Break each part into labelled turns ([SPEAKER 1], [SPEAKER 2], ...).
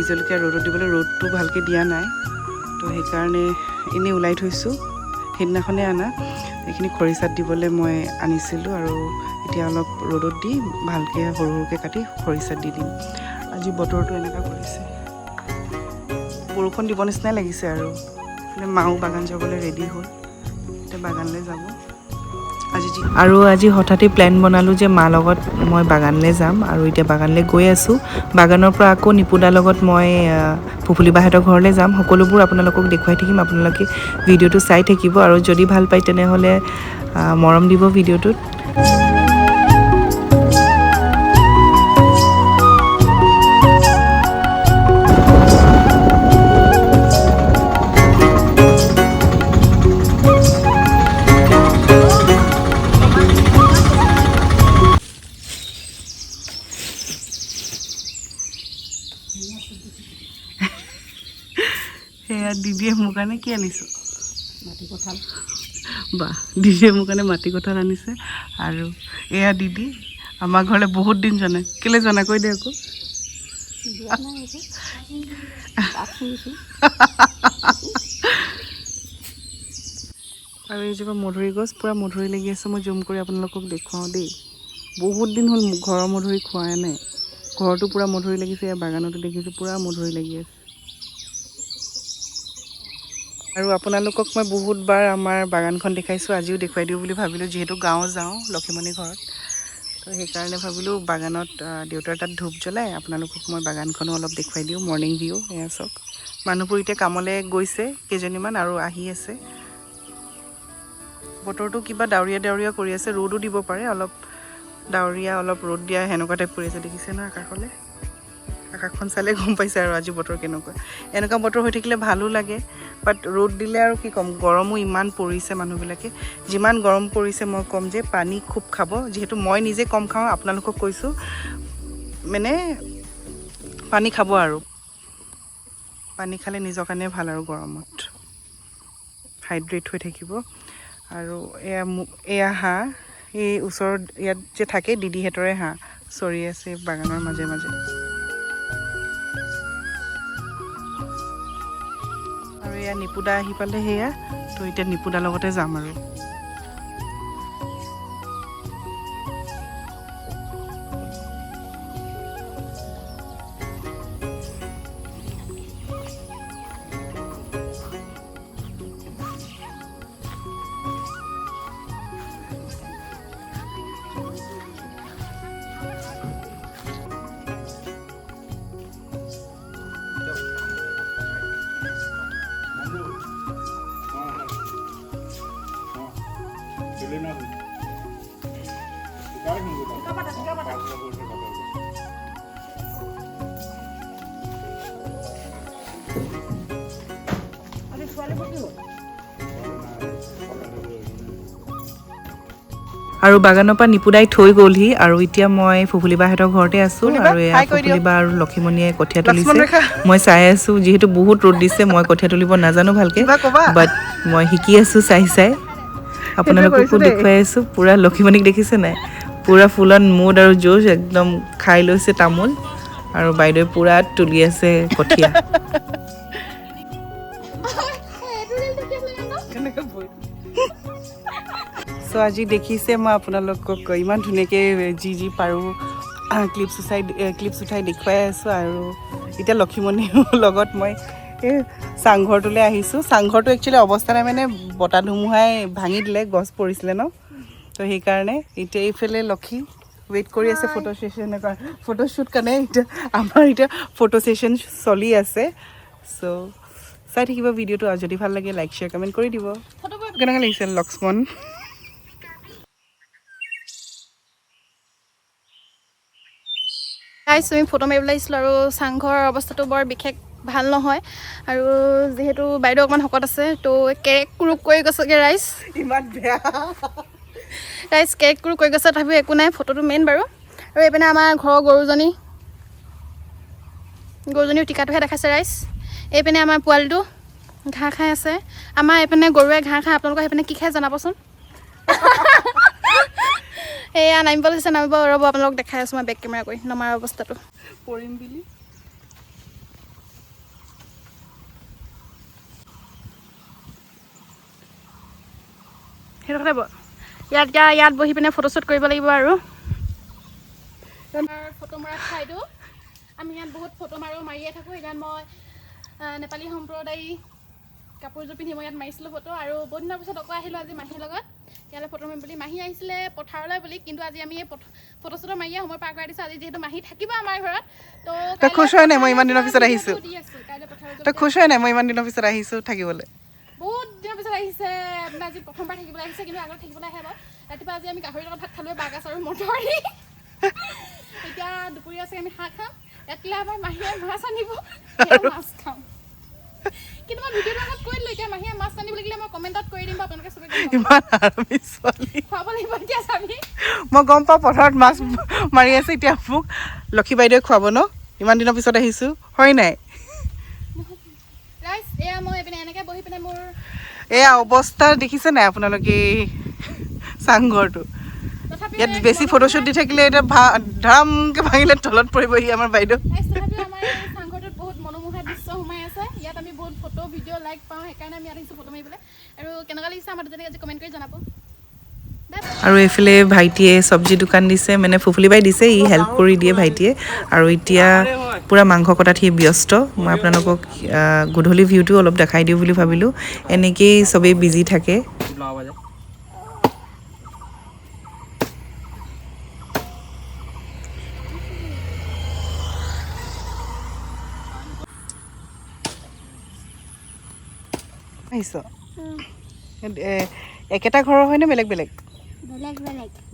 [SPEAKER 1] জলকীয়া ৰ'দত দিবলৈ ৰ'দটো ভালকৈ দিয়া নাই তো সেইকাৰণে এনেই ওলাই থৈছোঁ সেইদিনাখনে আনা এইখিনি খৰিচাত দিবলৈ মই আনিছিলোঁ আৰু এতিয়া অলপ ৰ'দত দি ভালকৈ সৰু সৰুকৈ কাটি খৰিচাত দি দিম আজি বতৰটো এনেকুৱা কৰিছে বৰষুণ দিব নিচিনাই লাগিছে আৰু মাও বাগান যাবলৈ ৰেডি হ'ল এতিয়া বাগানলৈ যাব আৰু আজি হঠাতে প্লেন বনালোঁ যে মাৰ লগত মই বাগানলৈ যাম আৰু এতিয়া বাগানলৈ গৈ আছোঁ বাগানৰ পৰা আকৌ নিপুদাৰ লগত মই ফুফুলি বাহঁতৰ ঘৰলৈ যাম সকলোবোৰ আপোনালোকক দেখুৱাই থাকিম আপোনালোকে ভিডিঅ'টো চাই থাকিব আৰু যদি ভাল পায় তেনেহ'লে মৰম দিব ভিডিঅ'টোত সেয়া দিদিয়ে মোৰ কাৰণে কি আনিছোঁ মাটি কঁঠাল বা দিদিয়ে মোৰ কাৰণে মাটি কঁঠাল আনিছে আৰু এয়া দিদি আমাৰ ঘৰলৈ বহুত দিন জনাই কেলৈ জনা কৈ দে আকৌ আৰু এইজোপা মধুৰি গছ পূৰা মধুৰি লাগি আছে মই জুম কৰি আপোনালোকক দেখুৱাওঁ দেই বহুত দিন হ'ল ঘৰৰ মধুৰি খোৱাই নাই ঘৰটো পূৰা মধুৰি লাগিছে এয়া বাগানতো দেখিছোঁ পূৰা মধুৰি লাগি আছে আৰু আপোনালোকক মই বহুতবাৰ আমাৰ বাগানখন দেখাইছোঁ আজিও দেখুৱাই দিওঁ বুলি ভাবিলোঁ যিহেতু গাঁও যাওঁ লক্ষীমণি ঘৰত তো সেইকাৰণে ভাবিলোঁ বাগানত দেউতাৰ তাত ধূপ জ্বলাই আপোনালোকক মই বাগানখনো অলপ দেখুৱাই দিওঁ মৰ্ণিং ভিউ এয়া চাওক মানুহবোৰ এতিয়া কামলৈ গৈছে কেইজনীমান আৰু আহি আছে বতৰটো কিবা ডাৱৰীয়া ডাৱৰীয়া কৰি আছে ৰ'দো দিব পাৰে অলপ ডাৱৰীয়া অলপ ৰ'দ দিয়া সেনেকুৱা টাইপ কৰি আছে দেখিছে ন আকাশলৈ আকাশখন চালে গম পাইছে আৰু আজি বতৰ কেনেকুৱা এনেকুৱা বতৰ হৈ থাকিলে ভালো লাগে বাট ৰ'দ দিলে আৰু কি ক'ম গৰমো ইমান পৰিছে মানুহবিলাকে যিমান গৰম পৰিছে মই ক'ম যে পানী খুব খাব যিহেতু মই নিজে কম খাওঁ আপোনালোকক কৈছোঁ মানে পানী খাব আৰু পানী খালে নিজৰ কাৰণে ভাল আৰু গৰমত হাইড্ৰেট হৈ থাকিব আৰু এয়া হাঁহ এই ওচৰত ইয়াত যে থাকে দিদিহঁতৰে হাঁহ চৰি আছে বাগানৰ মাজে মাজে আৰু এয়া নিপুদা আহি পালে সেয়া তো এতিয়া নিপুদাৰ লগতে যাম আৰু আৰু বাগানৰ পৰা নিপুদাই থৈ গ'লহি আৰু এতিয়া মই ফুফুলি বাহঁতৰ ঘৰতে আছোঁ আৰু এয়া ফুফুলি বা আৰু লক্ষীমণিয়ে কঠীয়া তুলিছে মই চাই আছোঁ যিহেতু বহুত ৰ'দ দিছে মই কঠীয়া তুলিব নাজানো ভালকৈ বাট মই শিকি আছোঁ চাই চাই আপোনালোককো দেখুৱাই আছোঁ পূৰা লক্ষীমণিক দেখিছে নাই পূৰা ফুল অন মুড আৰু জোচ একদম খাই লৈছে তামোল আৰু বাইদেৱে পূৰা তুলি আছে কঠীয়া চ' আজি দেখিছে মই আপোনালোকক ইমান ধুনীয়াকৈ যি পাৰোঁ ক্লিপছ উঠাই দেখুৱাই আছোঁ আৰু এতিয়া লক্ষীমণিৰ লগত মই এই চাংঘৰটোলৈ আহিছোঁ চাংঘৰটো একচুৱেলি অৱস্থা নাই মানে বতাহ ধুমুহাই ভাঙি দিলে গছ পৰিছিলে ন তো সেইকাৰণে এতিয়া এইফালে লক্ষী ৱেইট কৰি আছে ফটোশ্বুট কাৰণে এতিয়া আমাৰ এতিয়া ফটো ছেশ্যন চলি আছে চ' চাই থাকিব ভিডিঅ'টো আৰু যদি ভাল লাগে লাইক শ্বেয়াৰ কমেণ্ট কৰি দিব কেনেকৈ লাগিছে লক্ষ্মণ
[SPEAKER 2] আমি ফটো মাৰিবলৈ আহিছিলোঁ আৰু চাংঘৰ অৱস্থাটো বৰ বিশেষ ভাল নহয় আৰু যিহেতু বাইদেউ অকণমান শকত আছে তো কেৰেক কুৰুক কৰি গৈছেগৈ ৰাইজ
[SPEAKER 1] ইমান বেয়া
[SPEAKER 2] ৰাইজ কেৰেক কুৰুক কৰি গৈছে তথাপিও একো নাই ফটোটো মেইন বাৰু আৰু এইপিনে আমাৰ ঘৰৰ গৰুজনীও টিকাটোহে দেখাইছে ৰাইজ এইপিনে আমাৰ পোৱালিটো ঘাঁহ খাই আছে আমাৰ এইপিনে গৰুৱে ঘাঁহ খাই আপোনালোকৰ সেইপিনে কি খাই জনাবচোন এয়া নামিব লৈছে নামিব ৰ'ব আপোনালোকক দেখাই আছোঁ মই বেক কেমেৰা কৰি নমাৰ অৱস্থাটো
[SPEAKER 1] পৰিম বুলি
[SPEAKER 2] সেইটো কথা ইয়াত বহি পিনে ফটোশ্বুট কৰিব লাগিব আৰু ফটো মৰা ঠাইটো আমি ইয়াত বহুত ফটো মাৰিয়ে থাকোঁ। ইয়াত মই নেপালী সম্প্ৰদায়ী কাপোৰযোৰ পিন্ধি মই ইয়াত মাৰিছিলোঁ ফটো আৰু বহুত দিনৰ পিছত আকৌ আহিলোঁ আজি মাহীৰ লগত ইয়ালৈ ফটো মাৰিম বুলি। মাহী আহিছিলে পথাৰলৈ বুলি, কিন্তু আজি আমি এই ফটো চটো মাৰিয়ে সময় পাৰ কৰাই দিছোঁ। আজি যিহেতু মাহী থাকিব আমাৰ ঘৰত তো
[SPEAKER 1] তই খুশ হয় নাই মই ইমান দিনৰ পিছত আহিছোঁ? তই খুশ হয় নাই মই ইমান দিনৰ পিছত আহিছোঁ থাকিবলৈ?
[SPEAKER 2] বহুত দিনৰ পিছত আহিছে মানে আজি প্ৰথমবাৰ থাকিবলৈ আহিছে, কিন্তু আগত থাকিবলৈ আহে বাৰু। ৰাতিপুৱা আজি আমি গাহৰিৰ লগত ভাত খালোঁ, বাঁহগাজ আৰু মটৰি। এতিয়া দুপৰীয়া আছে আমি হাঁহ খাম, ৰাতিলৈ আমাৰ মাহীয়ে মাছ আনিব, মাছ খাম। কিন্তু মই ভিডিঅ'টো আগত কৈ দিলোঁ, এতিয়া মাহীয়ে মাছ আনিব লাগিলে মই কমেণ্টত কৰি দিম, আপোনালোকে চবে
[SPEAKER 1] ইমান আৰামী ছোৱালী
[SPEAKER 2] খুৱাব লাগিব। এতিয়া চাবি
[SPEAKER 1] মই গম পাওঁ পথাৰত মাছ মাৰি আছে, এতিয়া মোক লক্ষী বাইদেৱে খুৱাব ন? ইমান দিনৰ পিছত আহিছোঁ হয় নাই?
[SPEAKER 2] ৰাইজ এয়া মই এইপিনে এনেকৈ বহি পিনে মোৰ
[SPEAKER 1] এয়া অৱস্থা দেখিছে নাই আপোনালোকে চাংঘৰটো? ইয়াত বেছি ফটোশ্বুট দি থাকিলে এতিয়া ধাৰামকৈ ভাঙিলে তলত পৰিবহি আমাৰ বাইদেউ।
[SPEAKER 2] তথাপিও আমাৰ এই চাংঘৰটোত বহুত মনোমোহা দৃশ্য সোমাই আছে। ইয়াত আমি বহুত ফটো ভিডিঅ' লাইক পাওঁ, সেইকাৰণে আমি ইয়াত আহিছোঁ ফটো মাৰিবলৈ। আৰু কেনেকুৱা লাগিছে আমাৰ দুজনীক আজি কমেণ্ট কৰি জনাব।
[SPEAKER 1] আৰু এইফালে ভাইটিয়ে চব্জি দোকান দিছে, মানে ফুফুলি বাই দিছে, ই হেল্প কৰি দিয়ে ভাইটিয়ে। আৰু এতিয়া পূৰা মাংস কটাত সি ব্যস্ত। মই আপোনালোকক গধূলি ভিউটো অলপ দেখাই দিওঁ বুলি ভাবিলোঁ। এনেকেই চবেই বিজি থাকে। আহিছ একেটা ঘৰৰ হয়নে বেলেগ বেলেগ?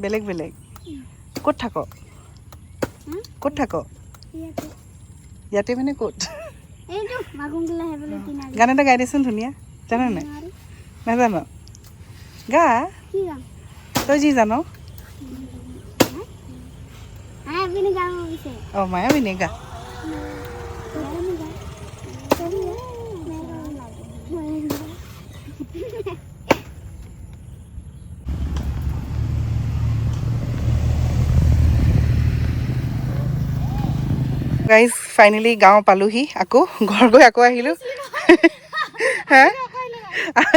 [SPEAKER 1] বেলেগ বেলেগ। ক'ত থাক? ক'ত থাক? ইয়াতে মানে ক'ত? গান এটা গাই দেচোন ধুনীয়া, জানা নাই? নাজানো? গা, তই যি জান। অঁ মায়াবিনী গা। গাইজ ফাইনেলি গাঁও পালোহি, আকৌ ঘৰ গৈ আকৌ আহিলোঁ। হে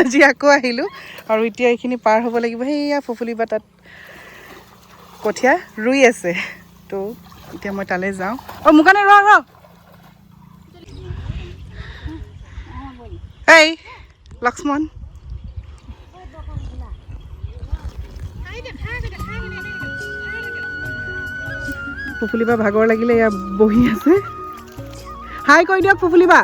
[SPEAKER 1] আজি আকৌ আহিলোঁ আৰু এতিয়া এইখিনি পাৰ হ'ব লাগিব। সেইয়া ফুফুলি বা তাত কঠীয়া ৰুই আছে, তো এতিয়া মই তালৈ যাওঁ। অঁ মোৰ কাৰণে ৰ এই লক্ষ্মণ ফুফুলি বা ভাগৰ লাগিলে এয়া বহি আছে। হাই কৈ দিয়ক ফুফুলি বা।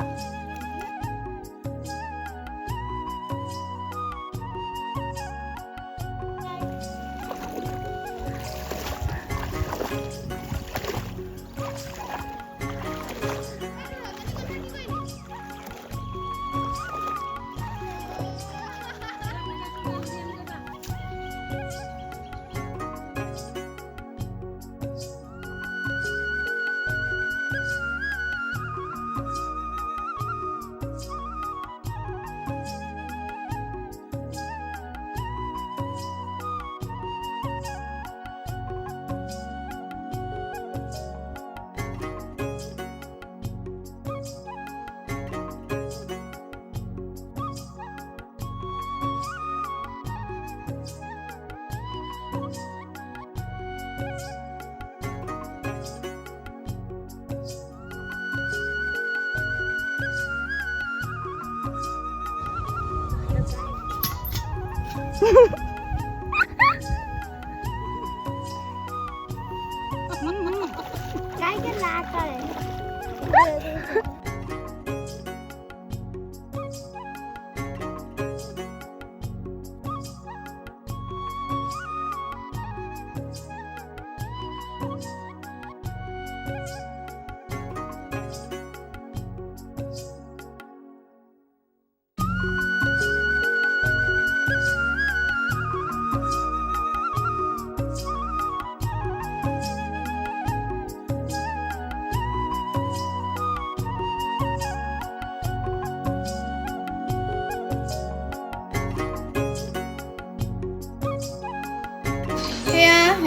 [SPEAKER 3] Cái lá trời.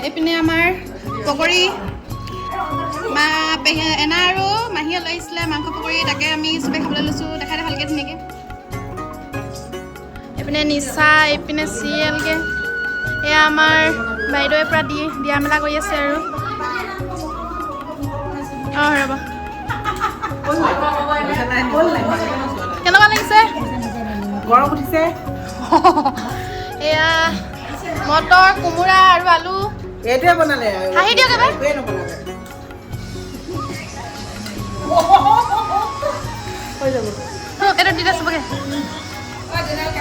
[SPEAKER 2] এইপিনে আমাৰ পকৰি এনা আৰু মাহীয়ে লৈ আহিছিলে মাংস পকৰি, তাকে আমি চবেই খাবলৈ লৈছোঁ। দেখাই দে ভালকৈ ধুনীয়াকৈ। এইপিনে নিচা, এইপিনে চিৰিয়েলকৈ এয়া আমাৰ বাইদেৱে পূৰা দিয়া মেলা কৰি আছে আৰু অঁ ৰ'ব কেনেকুৱা লাগিছে
[SPEAKER 1] গৰম উঠিছে
[SPEAKER 2] এয়া মটৰ কোমোৰা আৰু আলু
[SPEAKER 1] এইটোৱে বনালে
[SPEAKER 2] হাঁহি দিয়ক এবাৰ
[SPEAKER 1] একোৱে নবনালে হৈ যাব
[SPEAKER 2] এইটো দিলে চবকে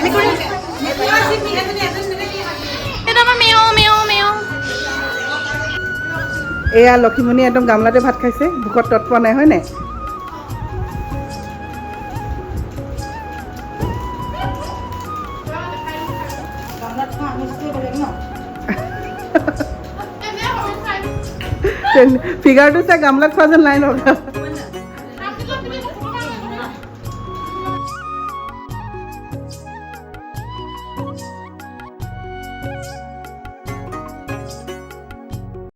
[SPEAKER 2] মেকুৰী এইটো আমাৰ মেও
[SPEAKER 1] এয়া লক্ষীমণি একদম গামলাতে ভাত খাইছে ভোকত তৎ পোৱা নাই হয় নাই ফিগাৰটো চাই গামলাত খোৱা যেন নাই লগা